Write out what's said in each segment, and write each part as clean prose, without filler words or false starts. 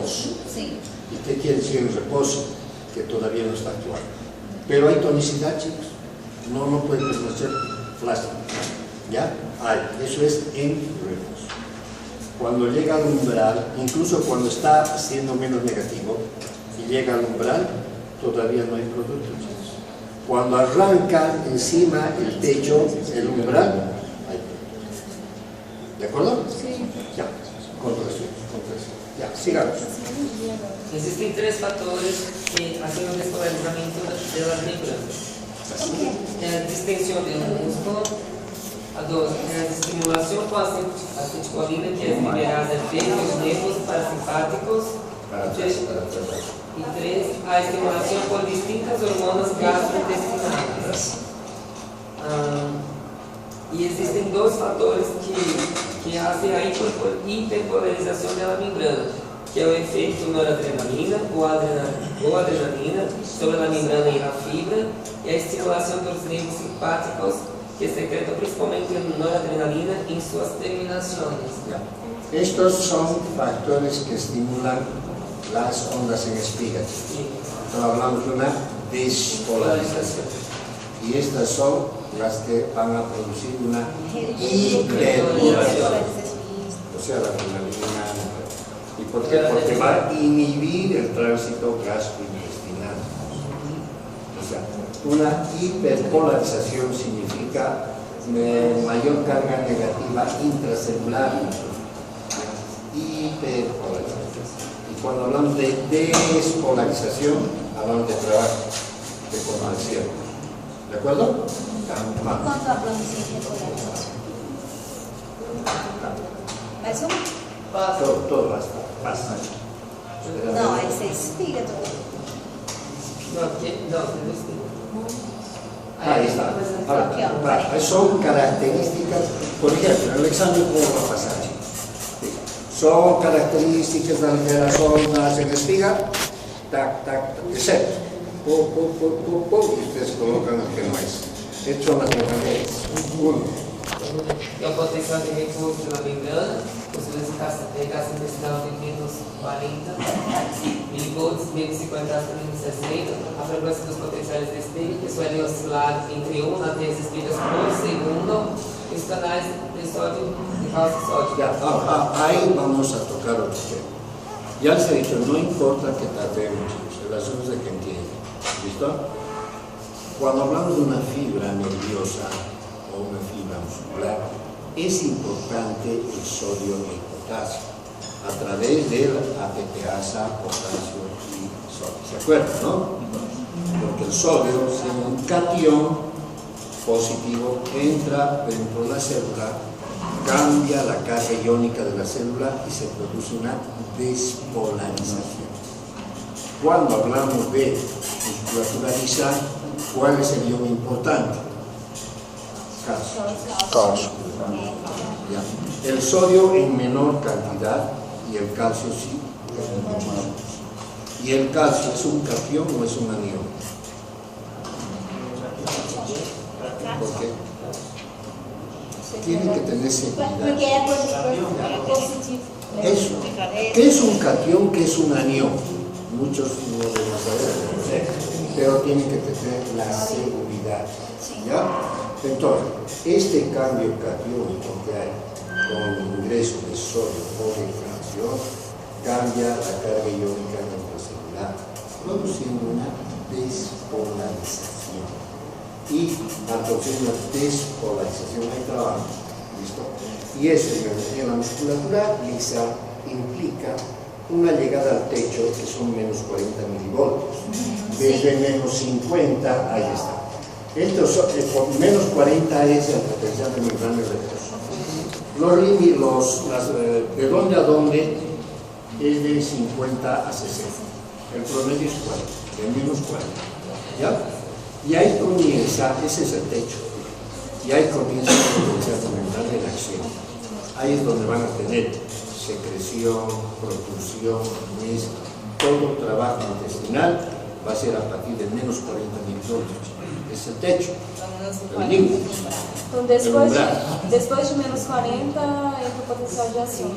reposo. Sí. ¿Y qué quiere decir en reposo? Que todavía no está actuando. Pero hay tonicidad, chicos. No puede permanecer plástico. ¿Ya? Hay. Eso es en reposo. Cuando llega al umbral, incluso cuando está siendo menos negativo y llega al umbral, todavía no hay producto, chicos. Cuando arranca encima el techo, el umbral, hay producto. ¿De acuerdo? Sí. Ya. Contracción. Ya, sigamos. Existen tres factores que hacen el despolarizamiento de las membranas. La distensión del músculo, a dos, la estimulación con acetilcolina que es liberada de los nervios parasimpáticos, y tres, a estimulación por distintas hormonas gastrointestinales. Y existen dos factores que hacen a hiperpolarización de la membrana, que é o efeito noradrenalina ou adrenalina sobre a membrana e a fibra, e a estimulação dos nervos simpáticos, que secretam principalmente noradrenalina em suas terminações. Estos son factores que estimulan las ondas en espiga. Entonces hablamos de una despolarización. Y estas son las que van a producir una hiperpolarización. O sea, la adrenalina. ¿Y por qué? Porque va a inhibir el tránsito gastrointestinal. O sea, una hiperpolarización significa mayor carga negativa intracelular. Hiperpolarización. Y cuando hablamos de despolarización, hablamos de trabajo, de conversión. ¿De acuerdo? ¿Cuánto hablamos de repolarización? ¿Mais um? Todo basta. Não, aí você explica tudo. Ahí está. Ahora, son características, por ejemplo, en el examen, ¿cómo va a pasar? Son características de las ondas en espiga, excepto, y ustedes colocan lo que no es. Estas son las ferramentas. Uno. É o potencial de reforço da membrana, possibilidade de gastrointestinal de menos 40 mV, menos 50 hasta menos 60. A frequência dos potenciais de espiga, que suele oscilar entre 1 a 10 espigas por segundo, e os canais de sódio de cálcio sódio. Ahí vamos a tocar otro tema. Ya les he dicho, no importa que tardemos, el asunto es de que entiendan. ¿Listo? Cuando hablamos de una fibra nerviosa o una fibra muscular, es importante el sodio y el potasio a través del ATPasa, potasio y sodio. ¿Se acuerdan, no? Porque el sodio, siendo un catión positivo, entra dentro de la célula, cambia la carga iónica de la célula y se produce una despolarización. Cuando hablamos de musculatura lisa, ¿cuál es el ion importante? Calcio. Ya. El sodio en menor cantidad y el calcio sí. ¿Y el calcio es un catión o es un anión? ¿Por qué? Tiene que tener seguridad. Porque é positivo. Eso. ¿Qué es un catión? ¿Qué es un anión? Muchos no deben saber, pero tienen que tener la seguridad. ¿Ya? Entonces, este cambio catiónico que hay con ingreso de sodio o de calcio cambia la carga iónica intracelular, produciendo una despolarización. Y al producir una despolarización hay trabajo. ¿Listo? Y eso en la musculatura lisa implica una llegada al techo que son menos 40 milivoltios. Desde menos 50, ahí está. Por menos 40 es el potencial de membrana y reposo. De dónde a dónde es de 50 a 60. El promedio es 40, de menos 40. ¿Ya? Y ahí comienza, ese es el techo. Y ahí comienza el potencial de membrana en acción. Ahí es donde van a tener secreción, propulsión, todo trabajo intestinal va a ser a partir de menos 40 milivoltios. Es el techo, el limbo. Então, depois de menos 40, entra o potencial de ação.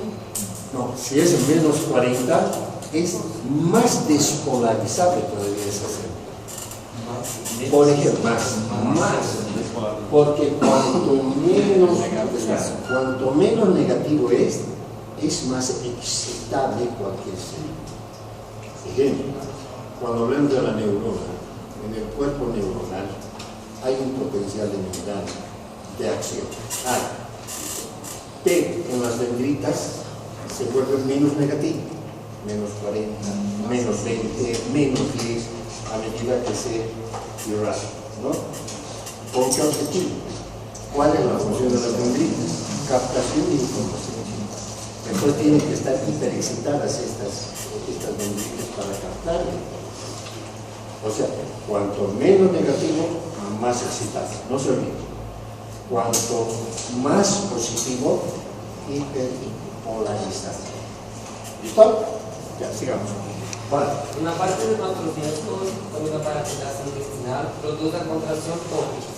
No, si es en menos 40, es más despolarizable todavía esa célula. Por ejemplo, más, porque cuanto menos negativo es más excitable cualquier célula. Ejemplo, cuando hablamos de la neurona, en el cuerpo neuronal hay un potencial de acción. Pero en las dendritas se vuelve menos negativo, menos 40, menos 20, menos 10, a medida que se irradia, ¿no? ¿Con qué objetivo? ¿Cuál es la función de las dendritas? Captación de información. Entonces tienen que estar hiperexcitadas estas dendritas para captar. O sea, cuanto menos negativo, más excitado. No se olvide. Cuanto más positivo, hiperpolarizado. ¿Listo? Ya, sigamos. Vale. Una parte de nuestros músculos, como la parasitación intestinal, produce contracción tónica.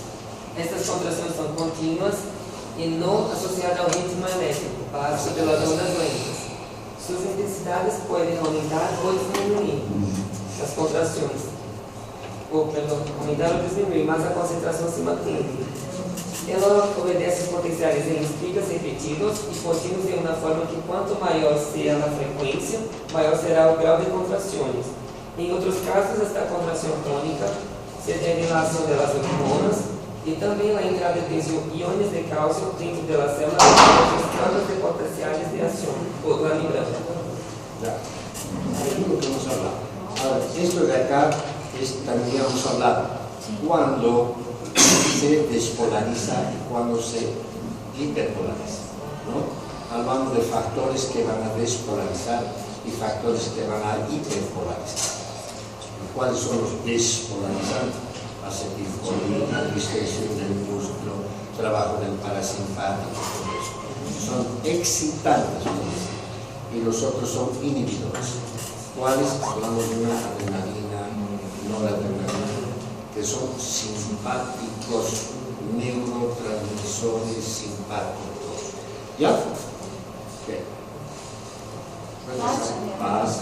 Estas contracciones son continuas y no asociadas al ritmo eléctrico para subveladoras lentas. Sus intensidades pueden aumentar o disminuir las contracciones. Aumentar o disminuir, mas a concentração se mantém. Ela obedece aos potenciais em espigas repetidos e contínuos de uma forma que quanto maior seja a frequência, maior será o grau de contrações. Em outros casos, esta contração tônica se deve à ação das hormonas e também à entrada de íons de cálcio dentro das células dos campos de potenciais de ação, ou la membrana. Ya, es lo que hemos hablado. Ahora, esto de acá también hemos hablado. Cuando se despolariza y cuando se hiperpolariza, ¿no? Hablamos de factores que van a despolarizar y factores que van a hiperpolarizar. ¿Cuáles son los despolarizantes? Acetilcolina, distensión del músculo, trabajo del parasimpático, todo eso. Son excitantes, y los otros son inhibidores. ¿Cuáles? Hablamos de una adrenalina, noradrenalina, que son simpáticos, neurotransmisores simpáticos. ¿Ya? ¿Qué? Paz.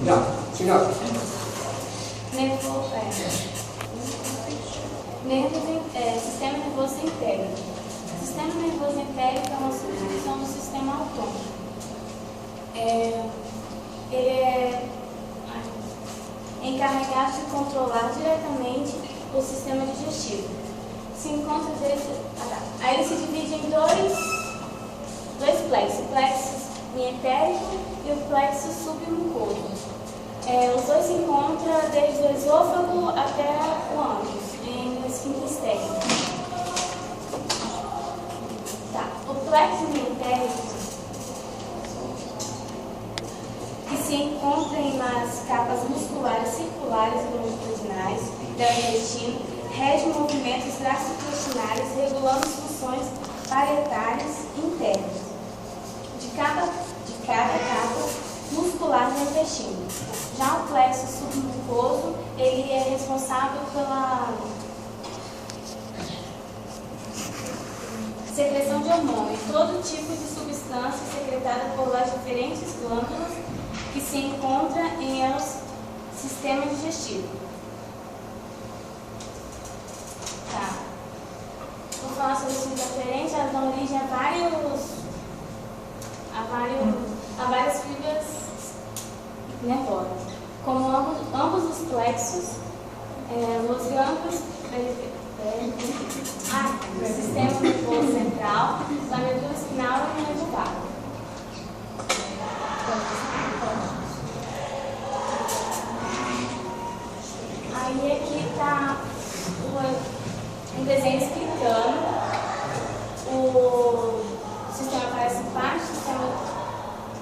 Ya, sigamos. Sistema nervoso entérico. O sistema nervoso entérico é uma subdivisão do sistema autônomo. Ele é encarregado de controlar diretamente o sistema digestivo. Se encontra aí ele se divide em dois plexos, o plexo mientérico e o plexo submucoso. Os dois se encontram desde o esôfago até o ânus, no esfíncter externo. Tá. O plexo mientérico, que se encontra nas capas musculares circulares e longitudinais do intestino, rege movimentos gastrointestinais, regulando as funções parietais internas de cada capa muscular do intestino. Já o plexo submucoso, ele é responsável pela secreção de hormônios, todo tipo de substância secretada por as diferentes glândulas que se encontram em o sistema digestivo. Tá. Vou falar sobre isso diferente, elas dão origem a várias fibras nervosas. Como ambos os plexos, os gânglios do sistema nervoso central, da medula espinal e nervo vago. Aí aqui está um desenho explicando o sistema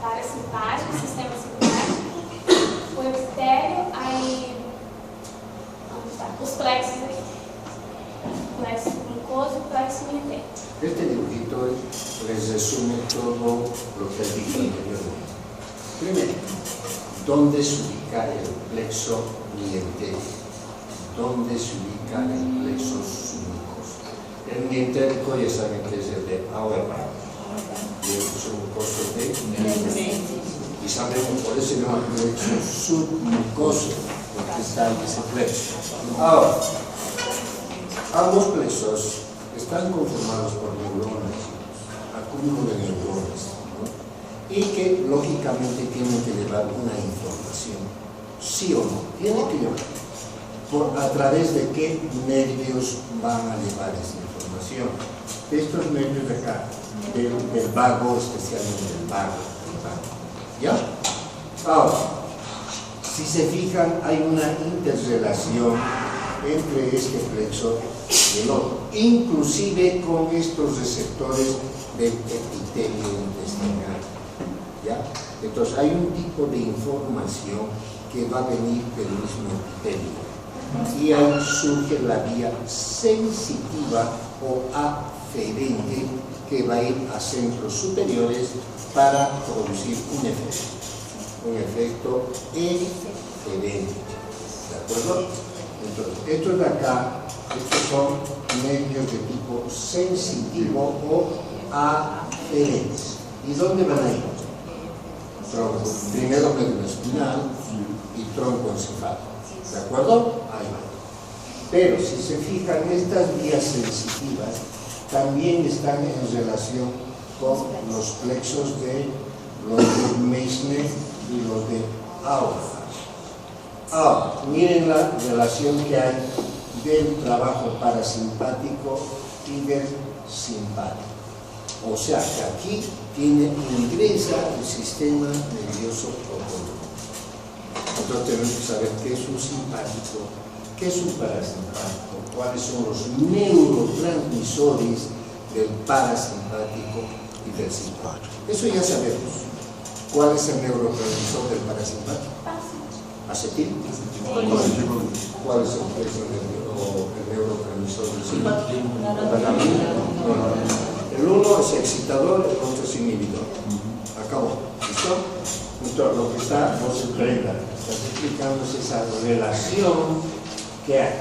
parasimpático, sistema simpático, o epitélio, aí os plexos aqui, o plexo mucoso e o plexo mientérico. Este dibujito les resume todo lo que he dicho anteriormente. Primero, ¿dónde se ubica el plexo mientérico? ¿Dónde se ubica el plexo submucoso? El mientérico ya saben que es el de Auerbach, y el submucoso de Neufeld. Y sabemos por eso se llama plexo submucoso, porque está en ese plexo. Ahora, ambos plexos están conformados por neuronas, acúmulo de neuronas, ¿no? Y que lógicamente tienen que llevar una información, sí o no, tiene que llevar. ¿A través de qué nervios van a llevar esa información? Estos nervios de acá, del vago, especialmente del vago. ¿Ya? Ahora, si se fijan, hay una interrelación entre este plexo y el otro, inclusive con estos receptores del epitelio intestinal. ¿Ya? Entonces, hay un tipo de información que va a venir del mismo epitelio. Y ahí surge la vía sensitiva o aferente que va a ir a centros superiores para producir un efecto eferente. ¿De acuerdo? Entonces, estos de acá, estos son nervios de tipo sensitivo o aferentes. ¿Y dónde van a ir? Tronco. Primero médula espinal y tronco encefálico. ¿De acuerdo? Ahí va. Pero si se fijan, estas vías sensitivas también están en relación con los plexos de los de Meissner y los de Auerbach. Ahora, miren la relación que hay del trabajo parasimpático y del simpático. O sea que aquí ingresa el sistema nervioso autónomo. Entonces tenemos que saber qué es un simpático, qué es un parasimpático, cuáles son los neurotransmisores del parasimpático y del simpático. Eso ya sabemos. ¿Cuál es el neurotransmisor del parasimpático? ¿Acetil? ¿Cuál es el neurotransmisor del simpático? El uno es excitador, el otro es inhibidor. Acabó. ¿Listo? Entonces, lo que está, no se prenda, está explicando esa relación que hay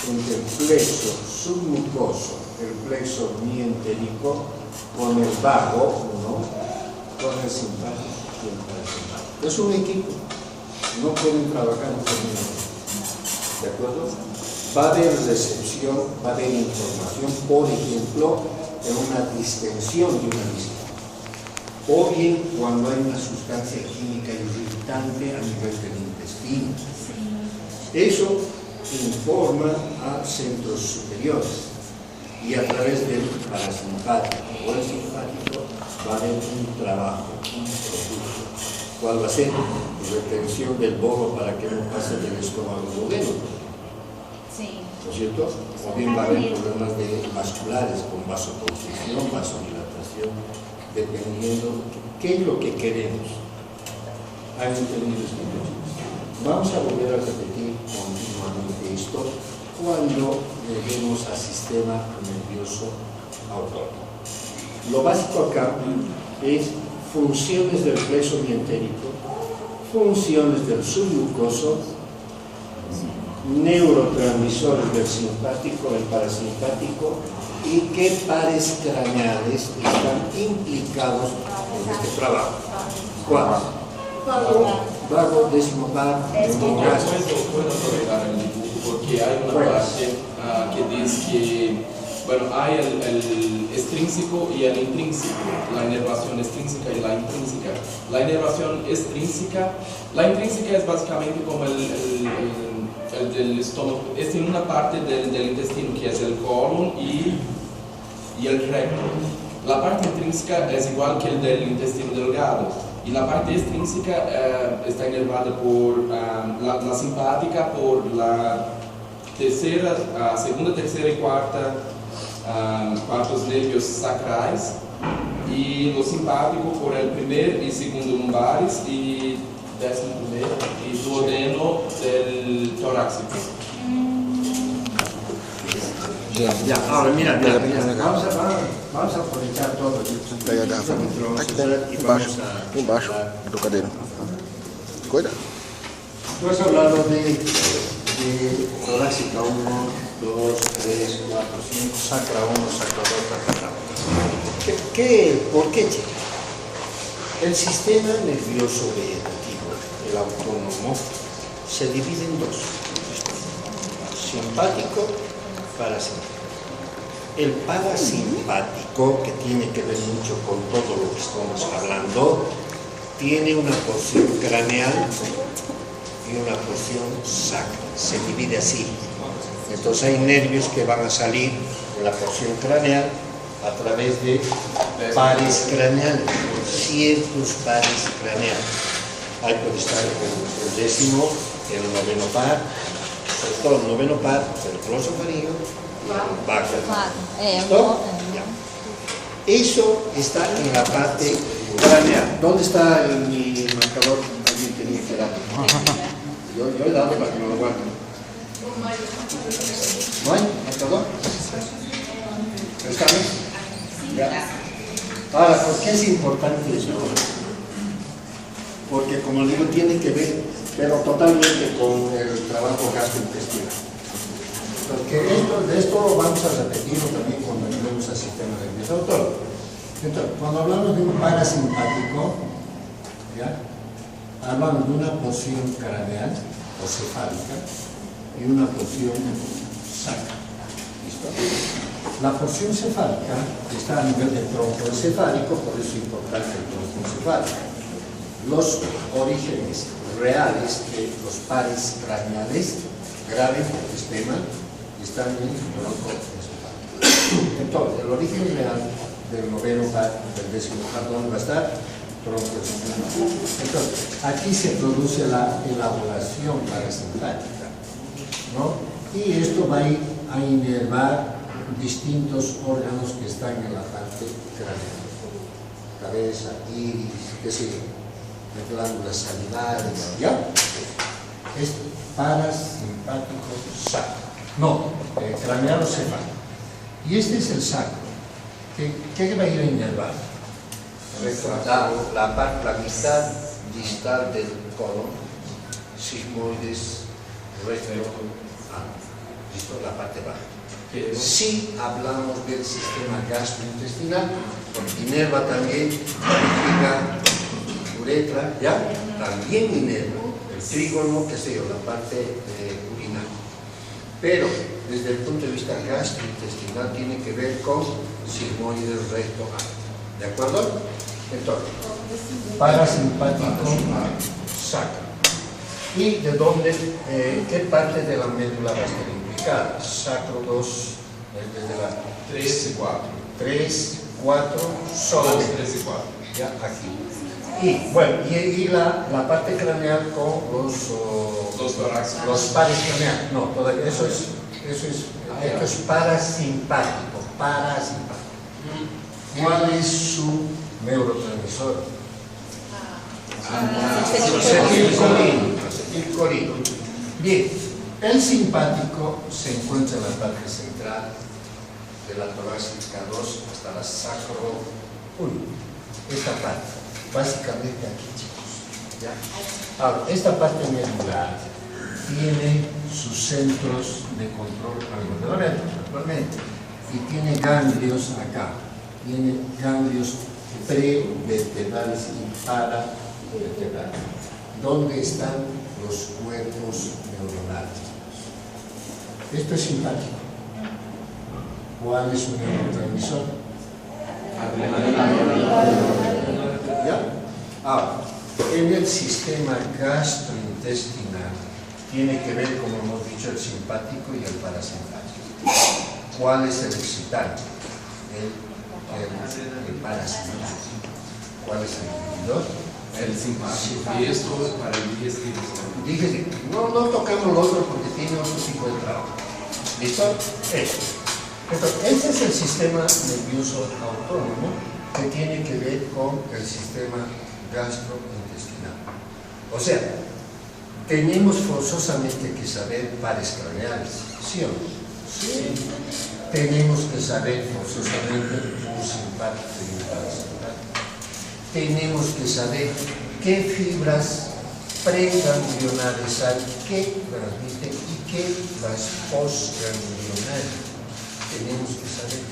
entre el plexo submucoso, el plexo mientérico, con el vago, ¿no? Con el simpático y el parasimpático. Es un equipo, no pueden trabajar en forma. ¿De acuerdo? Va a haber recepción, va a haber información, por ejemplo, en una distensión de una vista. O bien cuando hay una sustancia química irritante a nivel del intestino. Eso informa a centros superiores y a través del parasimpático o el simpático va a haber un trabajo, un producto. ¿Cuál va a ser? Retención del bolo para que no pase del estómago duodeno. ¿No es cierto? O bien va a haber problemas vasculares con vasoconstricción, vasodilatación, dependiendo qué es lo que queremos. ¿Han entendido esto? Vamos a volver a repetir continuamente esto cuando lleguemos al sistema nervioso autónomo. Lo básico acá es funciones del plexo mientérico, funciones del submucoso, neurotransmisores del simpático, el parasimpático y qué pares craneales están implicados en este trabajo. ¿Cuáles? Vago, décimo par, neumogástrico. Puedo aprovechar el dibujo porque hay una parte que dice que, bueno, hay el extrínseco y el intrínseco, la inervación extrínseca y la intrínseca. La inervación extrínseca, la intrínseca es básicamente como el del estómago, es en una parte del intestino que es el colon y el recto. La parte intrínseca es igual que el del intestino delgado y la parte extrínseca está inervada por la simpática, por la tercera, segunda, tercera y cuartos nervios sacrais y lo simpático por el primer y segundo lumbares y décimo primero y duodeno del torácico. Ya, ahora mira, vamos a aprovechar todo. Pega a garrafa. Tá aqui embaixo do cadeiro. escuela. Tú has hablado de torácica 1, 2, 3, 4, 5, sacra 1, sacra 2, sacra 1. ¿Por qué, chica? El sistema nervioso vegetativo, el autónomo, se divide en dos: simpático, parasimpático. El parasimpático, que tiene que ver mucho con todo lo que estamos hablando, tiene una porción craneal y una porción sacra. Se divide así. Entonces hay nervios que van a salir en la porción craneal a través de pares craneales, ciertos pares craneales. Ahí puede estar el décimo, el noveno par, sobre todo el noveno par, el glosofaríngeo, vago. ¿Listo? Ya. Eso está en la parte craneal. ¿Dónde está mi marcador? Alguien tenía que dar. Yo he dado para que me lo guarden. ¿No hay marcador? ¿Está bien? Ya. Ahora, ¿por qué es importante eso? Porque, como digo, tiene que ver, pero totalmente con el trabajo gastrointestinal. Porque de esto vamos a repetirlo también cuando lleguemos al sistema nervioso autónomo. Entonces, cuando hablamos de un parasimpático, ¿ya? Hablamos de una porción craneal o cefálica y una porción sacra. ¿Listo? La porción cefálica está a nivel del tronco encefálico, por eso es importante el tronco encefálico. Los orígenes reales de los pares craneales graves del sistema están en el tronco encefálico. Entonces, el origen real del noveno par, del décimo par, ¿dónde va a estar? Tronco encefálico. Entonces, aquí se produce la elaboración parasimpática, ¿no? Y esto va a inervar distintos órganos que están en la parte craneal. Cabeza, iris, qué sé yo, glándulas salivares, ¿ya? Es parasimpático sacro. No, craneal o cefálico. Y este es el sacro. ¿Qué va a ir a inervar? La mitad distal del colon, sigmoides, recto, ¿listo? La parte baja. Si hablamos del sistema gastrointestinal, inerva también la vejiga, uretra, ¿ya? También inerva el trígono, qué sé yo, la parte urinaria. Pero desde el punto de vista gastrointestinal tiene que ver con sigmoides, recto, ¿de acuerdo? Entonces, parasimpático sacro. ¿Y de dónde, qué parte de la médula va a estar implicada? Sacro 2, desde la 3 y 4. 3, 4, solo 3 y 4. ya aquí. Y bueno, y la parte craneal con los pares craneales. No, todavía eso es parasimpático. ¿Cuál es su neurotransmisor? Acetilcolina. Bien, el simpático se encuentra en la parte central de la torácica 2 hasta la sacro 1. Esta parte, básicamente aquí, chicos. ¿Ya? Ahora, esta parte medular tiene sus centros de control naturalmente, y tiene ganglios acá. Tiene ganglios prevertebrales y paravertebrales, donde están los cuerpos neuronales. Esto es simpático. ¿Cuál es su neurotransmisor? ¿Ya? Ahora, en el sistema gastrointestinal tiene que ver, como hemos dicho, el simpático y el parasimpático. ¿Cuál es el excitante? El parasimpático. ¿Cuál es el inhibidor? El simpático. Y esto es para el digestivo. Dije, no tocamos lo otro porque tiene otro tipo de trabajo. ¿Listo? Entonces, este es el sistema nervioso autónomo que tiene que ver con el sistema gastrointestinal. O sea, tenemos forzosamente que saber pares craneales, ¿sí o no? Sí. Tenemos que saber forzosamente un simpático y un parasimpático. Tenemos que saber qué fibras preganglionares hay que transmiten y que las postganglionares. Tenemos que saber.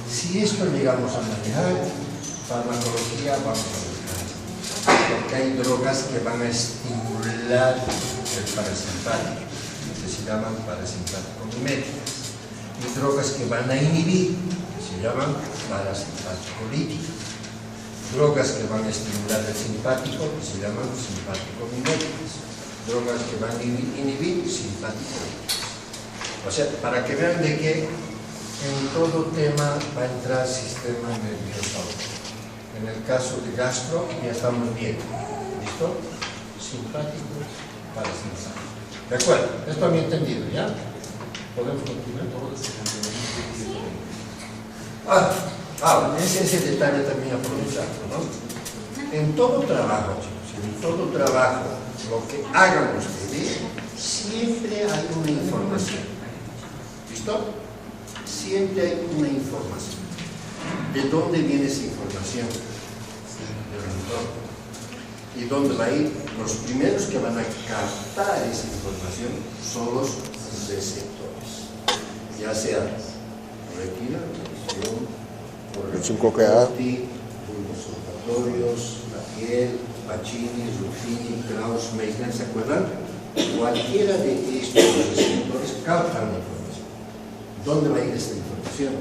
Si esto llegamos a manejar, farmacología vamos a manejar. Porque hay drogas que van a estimular el parasimpático, que se llaman parasimpático miméticas. Y drogas que van a inhibir, que se llaman parasimpático líticas. Drogas que van a estimular el simpático, que se llaman simpático miméticas. Drogas que van a inhibir, simpático líticas. O sea, para que vean de que en todo tema va a entrar sistema nervioso. En el caso de gastro ya estamos bien. ¿Listo? Simpático, parasimpático. ¿De acuerdo? Esto me he entendido, ¿ya? ¿Podemos continuar? Ese detalle también aprovechado, ¿no? En todo trabajo, chicos, en todo trabajo, lo que hagamos de ver, siempre hay una información. ¿Listo? Siempre hay una información. ¿De dónde viene esa información? Del entorno. ¿Y dónde va a ir? Los primeros que van a captar esa información son los receptores. Ya sea retina, revisión, bulbos olfatorios, la piel, Pacini, Ruffini, Krauss, Meissner, ¿se acuerdan? Cualquiera de estos receptores captan la información. ¿Dónde va a ir esta información?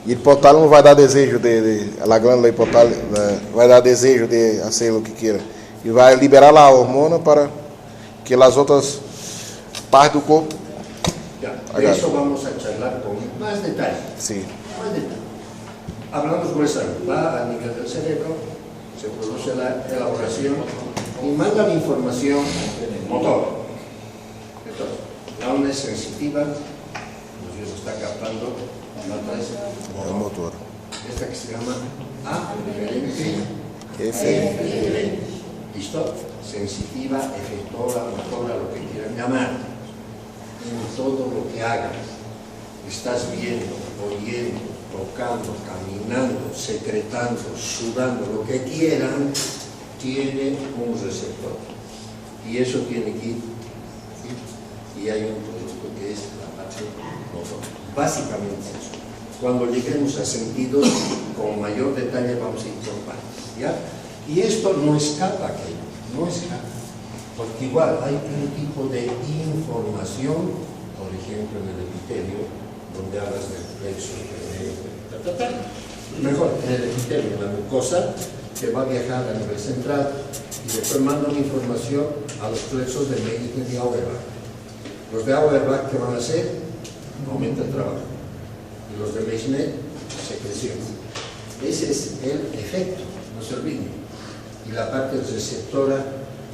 E o hipotálamo vai dar desejo a glândula hipotálamo vai dar desejo de fazer o que queira. E vai liberar lá a hormona para que as outras partes do corpo. Ya, de eso vamos a charlar con más detalle. Sí. Más detalle. Hablamos gruesamente, va a nivel del cerebro, se produce la elaboración y manda la información motor. Entonces, la una es sensitiva, nos está captando, la otra es motor. Esta que se llama aferente, Eferente. eferente. ¿Listo? Sensitiva, efectora, motora, lo que quieran llamar. En todo lo que hagas, estás viendo, oyendo, tocando, caminando, secretando, sudando, lo que quieran, tiene un receptor. Y eso tiene que ir. ¿Sí? Y hay un producto que es la parte motor. Básicamente eso. Cuando lleguemos a sentidos, con mayor detalle vamos a ir por partes. ¿Ya? Y esto no escapa aquello, no escapa. Porque igual hay un tipo de información, por ejemplo en el epitelio, donde hablas del plexo, mejor, en el epitelio, la mucosa, que va a viajar a nivel central y después manda una información a los plexos de Meissner y Auerbach. Los de Auerbach, ¿qué van a hacer? Aumenta el trabajo. Y los de Meissner, secreción. Ese es el efecto, no se olviden. Y la parte receptora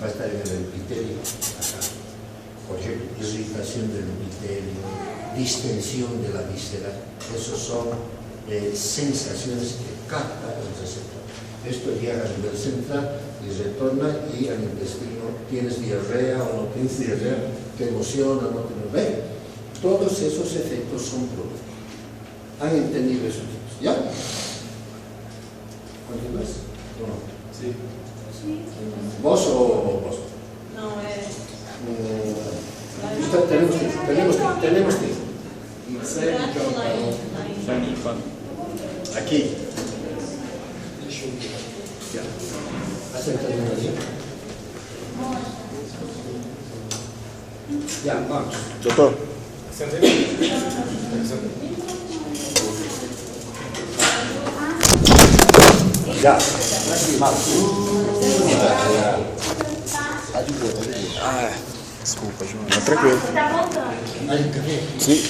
va a estar en el epitelio, acá. Por ejemplo, irritación del epitelio, distensión de la víscera. Esos son sensaciones que capta el receptor. Esto llega a nivel central y retorna y al intestino. ¿Tienes diarrea o no tienes diarrea? ¿Te emociona o no te emociona? Todos esos efectos son productos. ¿Han entendido eso? ¿Ya? ¿Continúas? ¿O no? Sí. ¿Vos o vos? No, tenemos que. Aquí. Ya. ¿Has entendido bien? Ya, vamos. Doutor, Ya. Aqui, vamos. tá de boa, tá de boa. Desculpa, João. Tá tranquilo. Tá voltando. Aí, cadê? Sim.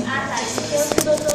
Ah, tá. Isso aqui é o doutor